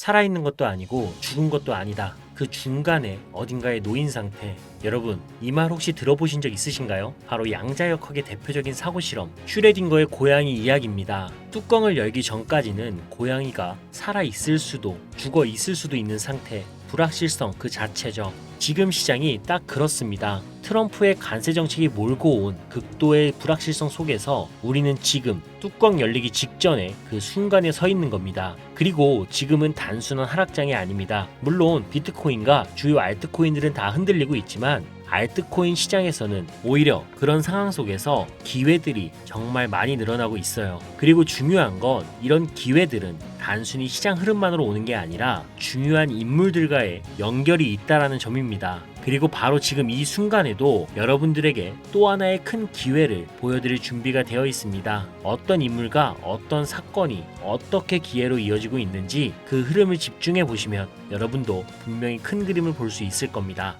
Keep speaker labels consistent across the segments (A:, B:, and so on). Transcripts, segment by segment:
A: 살아있는 것도 아니고 죽은 것도 아니다. 그 중간에 어딘가에 놓인 상태. 여러분, 이 말 혹시 들어보신 적 있으신가요? 바로 양자역학의 대표적인 사고 실험, 슈레딩거의 고양이 이야기입니다. 뚜껑을 열기 전까지는 고양이가 살아 있을 수도 죽어 있을 수도 있는 상태, 불확실성 그 자체죠. 지금 시장이 딱 그렇습니다. 트럼프의 관세 정책이 몰고 온 극도의 불확실성 속에서 우리는 지금 뚜껑 열리기 직전에 그 순간에 서 있는 겁니다. 그리고 지금은 단순한 하락장이 아닙니다. 물론 비트코인과 주요 알트코인들은 다 흔들리고 있지만 알트코인 시장에서는 오히려 그런 상황 속에서 기회들이 정말 많이 늘어나고 있어요. 그리고 중요한 건 이런 기회들은 단순히 시장 흐름만으로 오는 게 아니라 중요한 인물들과의 연결이 있다라는 점입니다. 그리고 바로 지금 이 순간에도 여러분들에게 또 하나의 큰 기회를 보여드릴 준비가 되어 있습니다. 어떤 인물과 어떤 사건이 어떻게 기회로 이어지고 있는지 그 흐름을 집중해 보시면 여러분도 분명히 큰 그림을 볼 수 있을 겁니다.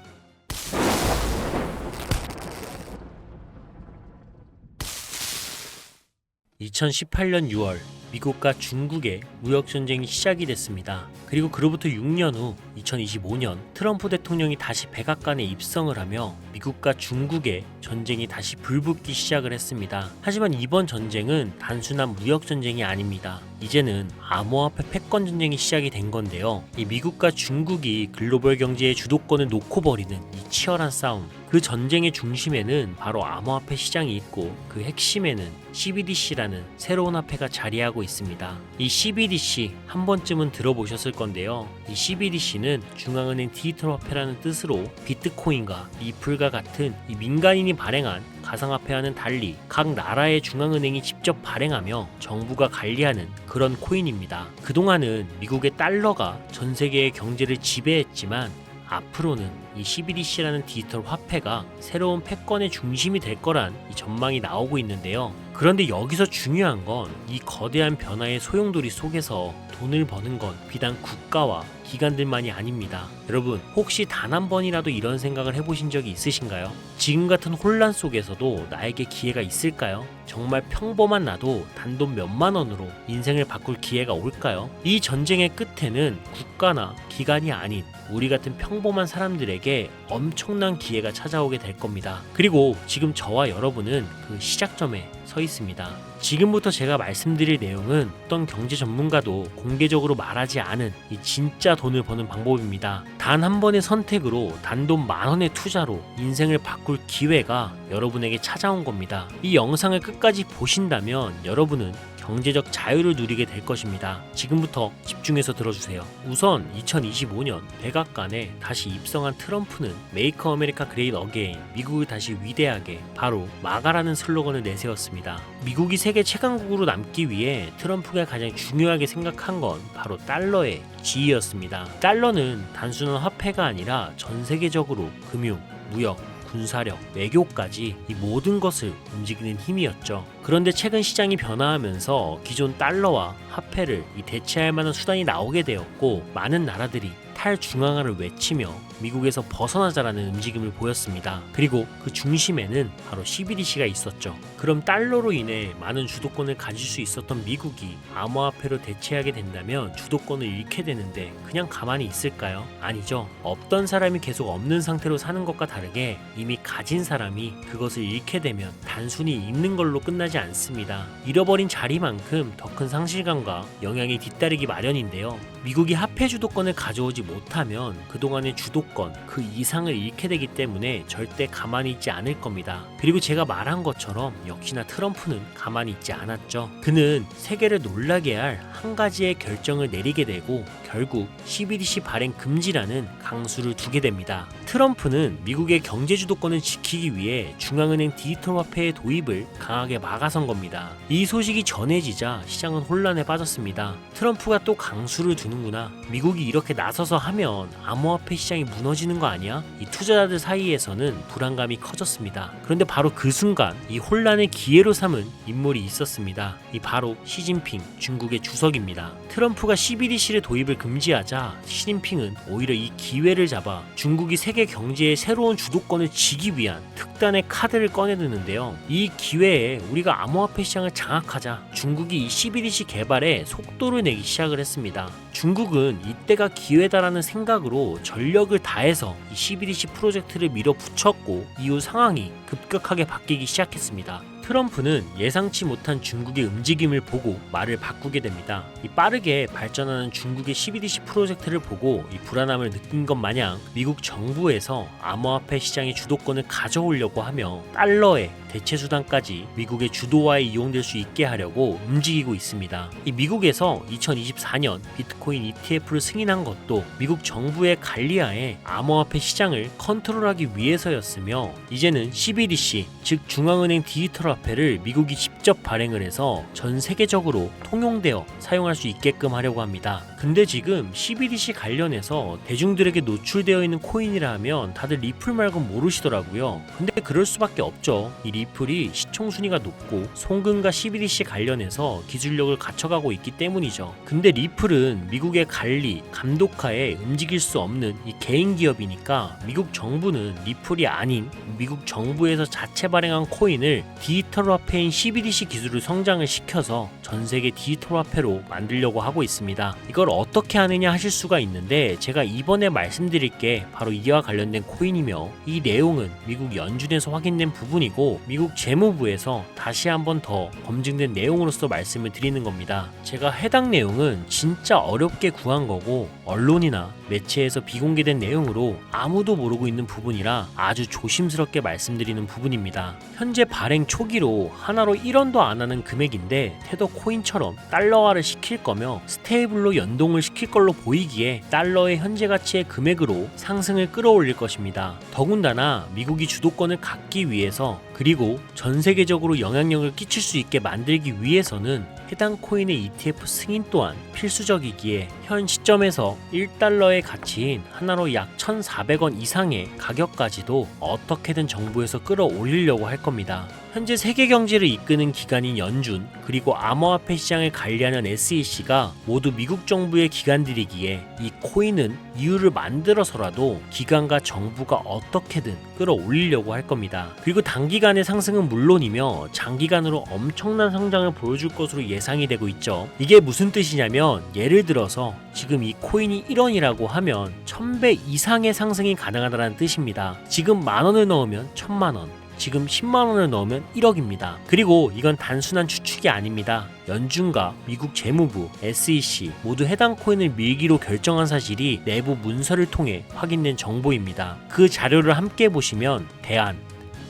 A: 2018년 6월 미국과 중국의 무역전쟁이 시작이 됐습니다. 그리고 그로부터 6년 후 2025년 트럼프 대통령이 다시 백악관에 입성을 하며 미국과 중국의 전쟁이 다시 불붙기 시작을 했습니다. 하지만 이번 전쟁은 단순한 무역전쟁이 아닙니다. 이제는 암호화폐 패권 전쟁이 시작이 된 건데요. 이 미국과 중국이 글로벌 경제의 주도권을 놓고 벌이는 이 치열한 싸움, 그 전쟁의 중심에는 바로 암호화폐 시장이 있고 그 핵심에는 CBDC라는 새로운 화폐가 자리하고 있습니다. 이 CBDC 한 번쯤은 들어보셨을 건데요. 이 CBDC는 중앙은행 디지털 화폐라는 뜻으로 비트코인과 리플과 같은 이 민간인이 발행한 가상화폐와는 달리 각 나라의 중앙은행이 직접 발행하며 정부가 관리하는 그런 코인입니다. 그동안은 미국의 달러가 전 세계의 경제를 지배했지만 앞으로는 이 CBDC라는 디지털 화폐가 새로운 패권의 중심이 될 거란 이 전망이 나오고 있는데요. 그런데 여기서 중요한 건 이 거대한 변화의 소용돌이 속에서 돈을 버는 건 비단 국가와 기관들만이 아닙니다. 여러분, 혹시 단 한 번이라도 이런 생각을 해보신 적이 있으신가요? 지금 같은 혼란 속에서도 나에게 기회가 있을까요? 정말 평범한 나도 단돈 몇만 원으로 인생을 바꿀 기회가 올까요? 이 전쟁의 끝에는 국가나 기관이 아닌 우리 같은 평범한 사람들에게 엄청난 기회가 찾아오게 될 겁니다. 그리고 지금 저와 여러분은 그 시작점에 서 있습니다. 지금부터 제가 말씀드릴 내용은 어떤 경제 전문가도 공개적으로 말하지 않은 이 진짜 돈을 버는 방법입니다. 단 한 번의 선택으로 단돈 10,000원의 투자로 인생을 바꿀 기회가 여러분에게 찾아온 겁니다. 이 영상을 끝까지 보신다면 여러분은 경제적 자유를 누리게 될 것입니다. 지금부터 집중해서 들어주세요. 우선 2025년 백악관에 다시 입성한 트럼프는 Make America Great Again, 미국을 다시 위대하게, 바로 마가라는 슬로건을 내세웠습니다. 미국이 세계 최강국으로 남기 위해 트럼프가 가장 중요하게 생각한 건 바로 달러의 지위였습니다. 달러는 단순한 화폐가 아니라 전 세계적으로 금융, 무역, 군사력, 외교까지 이 모든 것을 움직이는 힘이었죠. 그런데 최근 시장이 변화하면서 기존 달러와 화폐를 대체할 만한 수단이 나오게 되었고, 많은 나라들이 탈중앙화를 외치며 미국에서 벗어나자라는 움직임을 보였습니다. 그리고 그 중심에는 바로 CBDC가 있었죠. 그럼 달러로 인해 많은 주도권을 가질 수 있었던 미국이 암호화폐로 대체하게 된다면 주도권을 잃게 되는데 그냥 가만히 있을까요? 아니죠. 없던 사람이 계속 없는 상태로 사는 것과 다르게 이미 가진 사람이 그것을 잃게 되면 단순히 잃는 걸로 끝나지 않습니다. 잃어버린 자리만큼 더 큰 상실감과 영향이 뒤따르기 마련인데요. 미국이 화폐 주도권을 가져오지 못하면 그동안의 주도권 그 이상을 잃게 되기 때문에 절대 가만히 있지 않을 겁니다. 그리고 제가 말한 것처럼 역시나 트럼프는 가만히 있지 않았죠. 그는 세계를 놀라게 할 한 가지의 결정을 내리게 되고 결국 CBDC 발행 금지라는 강수를 두게 됩니다. 트럼프는 미국의 경제 주도권을 지키기 위해 중앙은행 디지털 화폐의 도입을 강하게 막아선 겁니다. 이 소식이 전해지자 시장은 혼란에 빠졌습니다. 트럼프가 또 강수를 두는구나. 미국이 이렇게 나서서 하면 암호화폐 시장이 무너지는 거 아니야? 이 투자자들 사이에서는 불안감이 커졌습니다. 그런데 바로 그 순간 이 혼란을 기회로 삼은 인물이 있었습니다. 이 바로 시진핑 중국의 주석입니다. 트럼프가 CBDC를 도입을 금지하자 시진핑은 오히려 이 기회를 잡아 중국이 세계 경제의 새로운 주도권을 쥐기 위한 특단의 카드를 꺼내드는데요. 이 기회에 우리가 암호화폐 시장을 장악하자 중국이 이 CBDC 개발에 속도를 내기 시작을 했습니다. 중국은 이때가 기회다라는 생각으로 전력을 다해서 이 CBDC 프로젝트를 밀어붙였고 이후 상황이 급격하게 바뀌기 시작했습니다. 트럼프는 예상치 못한 중국의 움직임을 보고 말을 바꾸게 됩니다. 이 빠르게 발전하는 중국의 CBDC 프로젝트를 보고 이 불안함을 느낀 것 마냥 미국 정부에서 암호화폐 시장의 주도권을 가져오려고 하며 달러의 대체 수단까지 미국의 주도화에 이용될 수 있게 하려고 움직이고 있습니다. 이 미국에서 2024년 비트코인 ETF를 승인한 것도 미국 정부의 관리하에 암호화폐 시장을 컨트롤하기 위해서였으며 이제는 CBDC 즉 중앙은행 디지털 화폐를 미국이 직접 발행을 해서 전 세계적으로 통용되어 사용할 수 있게끔 하려고 합니다. 근데 지금 CBDC 관련해서 대중들에게 노출되어 있는 코인이라 하면 다들 리플 말고 모르시더라고요. 근데 그럴 수밖에 없죠. 이 리플이 시총 순위가 높고 송금과 CBDC 관련해서 기술력을 갖춰가고 있기 때문이죠. 근데 리플은 미국의 관리, 감독하에 움직일 수 없는 이 개인 기업이니까 미국 정부는 리플이 아닌 미국 정부에서 자체 발행한 코인을 디지털 화폐인 CBDC 기술을 성장을 시켜서 전 세계 디지털 화폐로 만들려고 하고 있습니다. 이걸 어떻게 하느냐 하실 수가 있는데 제가 이번에 말씀드릴 게 바로 이와 관련된 코인이며 이 내용은 미국 연준에서 확인된 부분이고 미국 재무부에서 다시 한번 더 검증된 내용으로서 말씀을 드리는 겁니다. 제가 해당 내용은 진짜 어렵게 구한 거고 언론이나 매체에서 비공개된 내용으로 아무도 모르고 있는 부분이라 아주 조심스럽게 말씀드리는 부분입니다. 현재 발행 초기로 하나로 1원도 안 하는 금액인데 테더 코인처럼 달러화를 시킬 거며 스테이블로 연동을 시킬 걸로 보이기에 달러의 현재 가치의 금액으로 상승을 끌어올릴 것입니다. 더군다나 미국이 주도권을 갖기 위해서 그리고 전 세계적으로 영향력을 끼칠 수 있게 만들기 위해서는 해당 코인의 ETF 승인 또한 필수적이기에 현 시점에서 1달러의 가치인 하나로 약 1,400원 이상의 가격까지도 어떻게든 정부에서 끌어올리려고 할 겁니다. 현재 세계 경제를 이끄는 기관인 연준 그리고 암호화폐 시장을 관리하는 SEC가 모두 미국 정부의 기관들이기에 이 코인은 이유를 만들어서라도 기관과 정부가 어떻게든 끌어올리려고 할 겁니다. 그리고 단기간의 상승은 물론이며 장기간으로 엄청난 성장을 보여줄 것으로 예상이 되고 있죠. 이게 무슨 뜻이냐면 예를 들어서 지금 이 코인이 1원이라고 하면 1000배 이상의 상승이 가능하다는 뜻입니다. 지금 만원을 넣으면 1000만원 지금 10만원을 넣으면 1억입니다. 그리고 이건 단순한 추측이 아닙니다. 연준과 미국 재무부, SEC 모두 해당 코인을 밀기로 결정한 사실이 내부 문서를 통해 확인된 정보입니다. 그 자료를 함께 보시면 대안,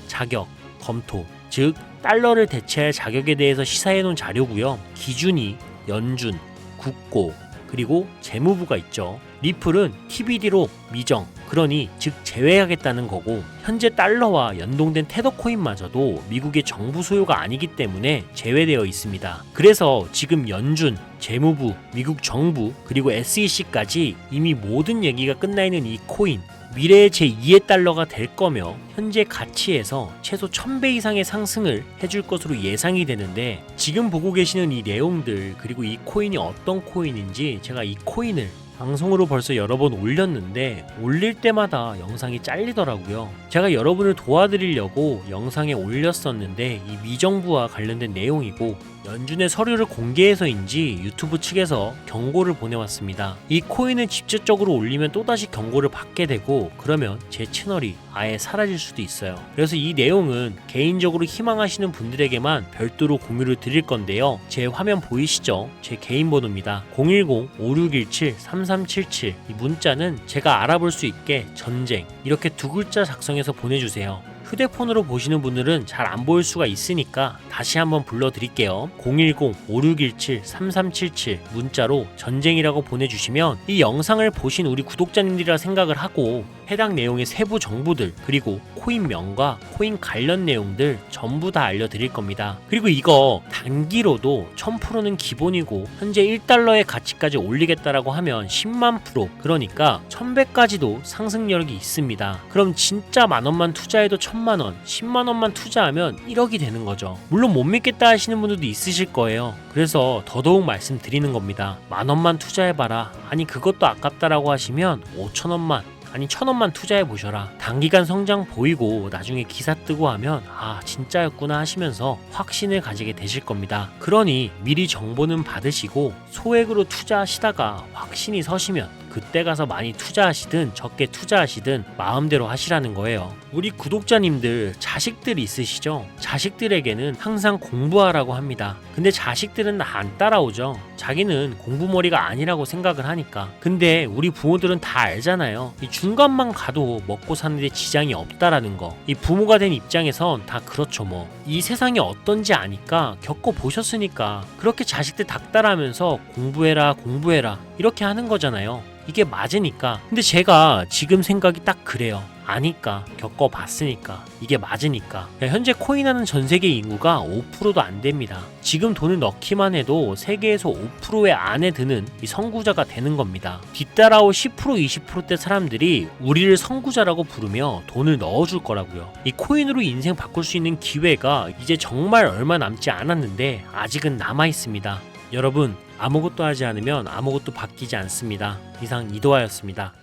A: 자격, 검토, 즉 달러를 대체할 자격에 대해서 시사해 놓은 자료고요. 기준이 연준, 국고, 그리고 재무부가 있죠. 리플은 TBD로 미정, 그러니 즉 제외하겠다는 거고 현재 달러와 연동된 테더 코인마저도 미국의 정부 소유가 아니기 때문에 제외되어 있습니다. 그래서 지금 연준, 재무부, 미국 정부 그리고 SEC까지 이미 모든 얘기가 끝나 있는 이 코인 미래의 제2의 달러가 될 거며 현재 가치에서 최소 1000배 이상의 상승을 해줄 것으로 예상이 되는데 지금 보고 계시는 이 내용들 그리고 이 코인이 어떤 코인인지 제가 이 코인을 방송으로 벌써 여러 번 올렸는데 올릴 때마다 영상이 잘리더라고요. 제가 여러분을 도와드리려고 영상에 올렸었는데 이 미정부와 관련된 내용이고 연준의 서류를 공개해서인지 유튜브 측에서 경고를 보내왔습니다. 이 코인을 직접적으로 올리면 또다시 경고를 받게 되고 그러면 제 채널이 아예 사라질 수도 있어요. 그래서 이 내용은 개인적으로 희망하시는 분들에게만 별도로 공유를 드릴 건데요. 제 화면 보이시죠? 제 개인 번호입니다. 010-5617-3377 이 문자는 제가 알아볼 수 있게 전쟁 이렇게 두 글자 작성해서 보내주세요. 휴대폰으로 보시는 분들은 잘 안 보일 수가 있으니까 다시 한번 불러드릴게요. 010-5617-3377 문자로 전쟁이라고 보내주시면 이 영상을 보신 우리 구독자님들이라 생각을 하고 해당 내용의 세부 정보들 그리고 코인명과 코인 관련 내용들 전부 다 알려드릴 겁니다. 그리고 이거 단기로도 1000%는 기본이고 현재 1달러의 가치까지 올리겠다라고 하면 10만 프로 그러니까 1000배까지도 상승력이 있습니다. 그럼 진짜 만원만 투자해도 1000만원 10만원만 투자하면 1억이 되는 거죠. 물론 못 믿겠다 하시는 분들도 있으실 거예요. 그래서 더더욱 말씀드리는 겁니다. 만원만 투자해봐라. 아니 그것도 아깝다라고 하시면 5천원만 아니 1,000원만 투자해 보셔라. 단기간 성장 보이고 나중에 기사 뜨고 하면 아 진짜였구나 하시면서 확신을 가지게 되실 겁니다. 그러니 미리 정보는 받으시고 소액으로 투자하시다가 확신이 서시면 그때 가서 많이 투자하시든 적게 투자하시든 마음대로 하시라는 거예요. 우리 구독자님들 자식들 있으시죠? 자식들에게는 항상 공부하라고 합니다. 근데 자식들은 안 따라오죠. 자기는 공부머리가 아니라고 생각을 하니까. 근데 우리 부모들은 다 알잖아요. 이 중간만 가도 먹고 사는데 지장이 없다라는 거. 이 부모가 된 입장에선 다 그렇죠 뭐. 이 세상이 어떤지 아니까 겪어보셨으니까 그렇게 자식들 닥달하면서 공부해라 공부해라 이렇게 하는 거잖아요. 이게 맞으니까. 근데 제가 지금 생각이 딱 그래요. 아니까 겪어봤으니까 이게 맞으니까. 현재 코인하는 전 세계 인구가 5%도 안 됩니다. 지금 돈을 넣기만 해도 세계에서 5%의 안에 드는 이 선구자가 되는 겁니다. 뒤따라올 10% 20%대 사람들이 우리를 선구자라고 부르며 돈을 넣어줄 거라고요. 이 코인으로 인생 바꿀 수 있는 기회가 이제 정말 얼마 남지 않았는데 아직은 남아 있습니다. 여러분 아무것도 하지 않으면 아무것도 바뀌지 않습니다. 이상 이도하였습니다.